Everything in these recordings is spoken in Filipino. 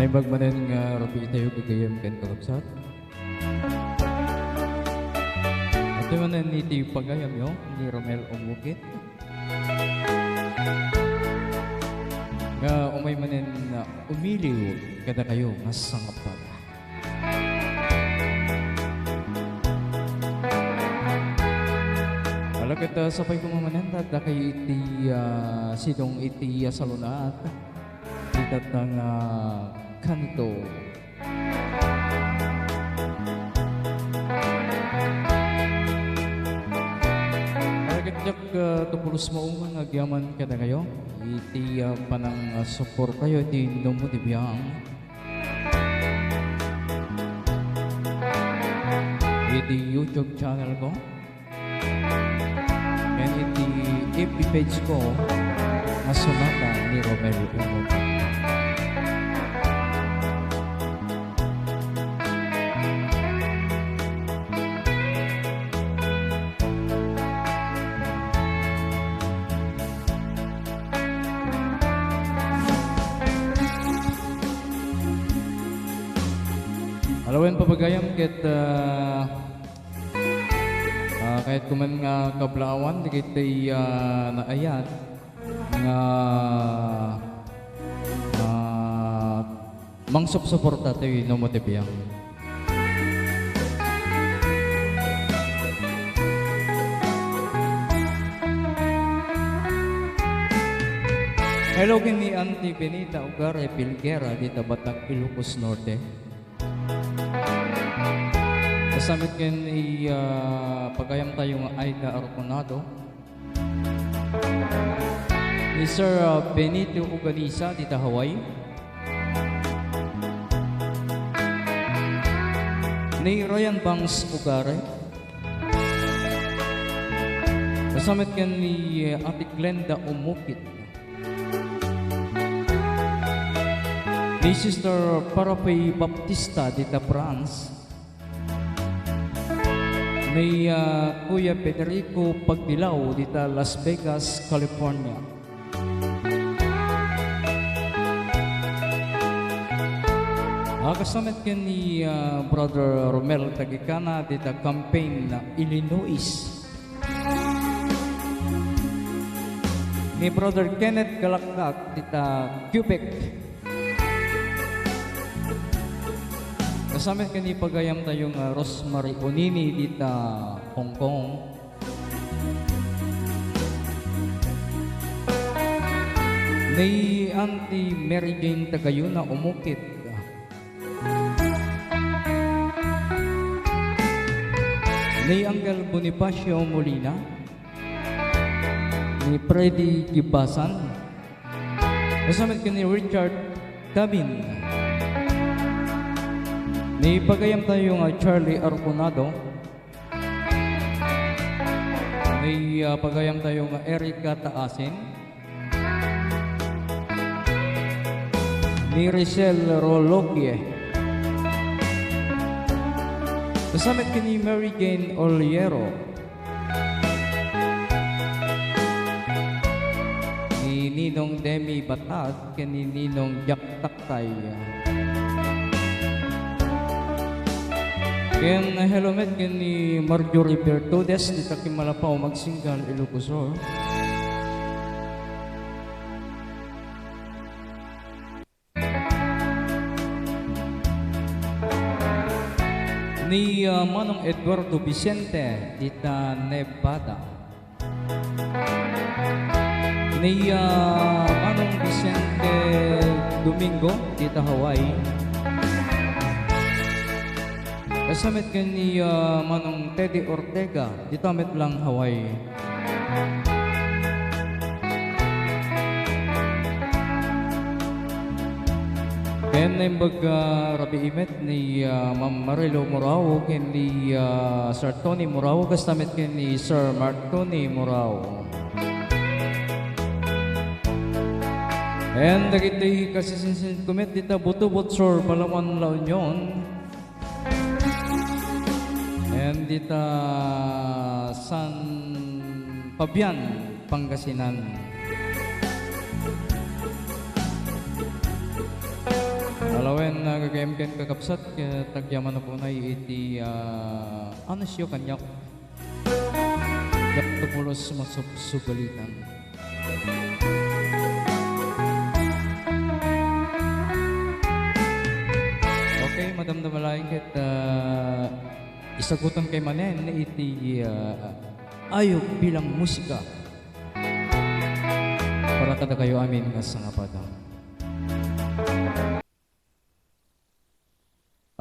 Naibag manen nga rabi tayo gagayam kan kalabsat. Ito manen ni ti pagayam yo ni Romel Umugit. Nga umay manen na umiliw kada kayo nga sangap para. Wala kita sapay kumamanan da kay iti sidong iti salunat. Itatang kanto. Agad-agad tupulos mo umang agyaman ka na kayo. Iti panang support kayo, iti nomo di biyang. Iti YouTube channel ko. And iti FB page ko, Masumata ni Romel Umugit. Alawan papagayam kahit kuman nga kablawan kita naayat nga mangsop-suporta tayo no motiviyang. Hello kini Auntie Benita Ugare Pilguera dita Batak, Ilocos Norte. Kasamit ken pagayam tayo nga Aida Arconado ni Sir Benito Uganisa dita Hawaii, ni Ryan Bangs Ugare. Kasamit ken ni Ate Glenda Umukit, ni Sister Parapay Baptista dita France, ni Kuya Federico Pagdilaw dita Las Vegas, California. Kasamit ken ni Brother Romel Tagikana dita Campaign na Illinois, ni Brother Kenneth Galakak dita Quebec. Kasamit kani pagayam tayong Rosemary Onini dita Hong Kong. Ni Auntie Mary Jane Tagayuna Umukit. Ni Angel Bonifacio Molina. Ni Freddy Gibasan. Kasamit kani Richard Cabin. Ni pagayam tayo nga Charlie Arconado. Ni pagayam tayo nga Erica Taasin. Ni Richelle Rologie. Kasamit kini Mary Jane Oliero. Ni Ninong Demi Batag, kini Ninong Jack Taktay. Ken helmet ken ni Marjorie Bertodes di Takimalapaw Magsinggan, Ilocos Sur. Ni Manong Eduardo Vicente dita Nevada. Ni Manong Vicente Domingo dita Hawaii. Kasamit ken ni Manong Teddy Ortega dita Metlang, Hawaii. Ken naimbag rabi imet ni Ma'am Marilo Morao ken ni Sir Tony Morao. Kasamit ken ni Sir Mark Tony Morao. And dagiti kasisinsin kumet dita Butubot Sur, Palawan, La Union. And dita San Fabian, Pangasinan. Alawen na gagayamken kakapsat tagyaman na po na iti ano siyo kanyak Daptopulos magsubalitan. Okay, Madam Damalayan ket isagutan kay manen iti ayog bilang musika para kada kayo amin nga sangapada.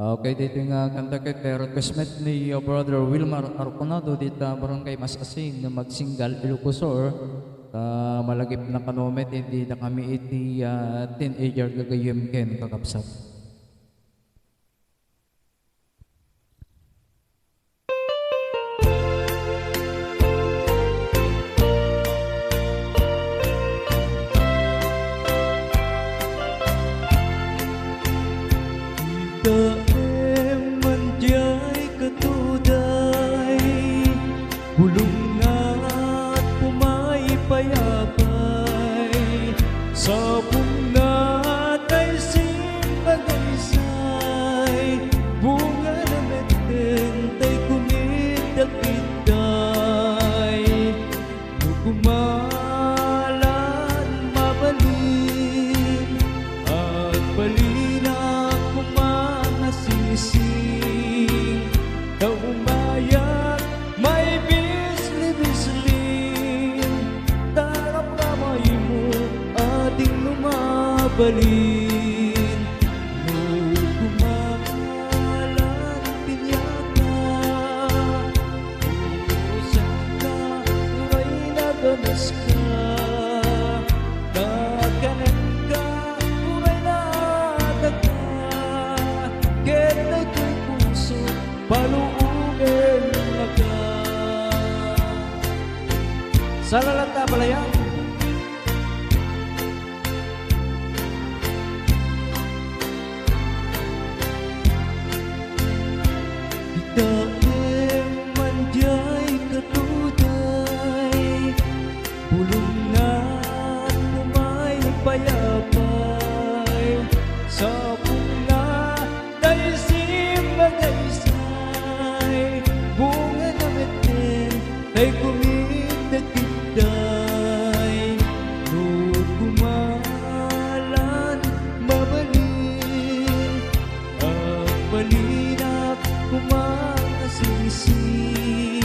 Okay, dito nga kanta kay requestment ni Brother Wilmar Arconado dito barangay Mas Asin na magsinggal Ilocosor. Malagip na kanomet hindi na kami iti teenager gagayem ken kakapsat. Balin no kumalan pinyata usan ka uray nagamas ka nakanan ka uray nataka ketay ko'y puso paluugin na ka salalata balayang daem manjay katuday bulong na kumay payapay sa bunga daisim bagaysay bunga na meten ay kumit kitday no kumalan mabalin ang balinak kumalan sing-sing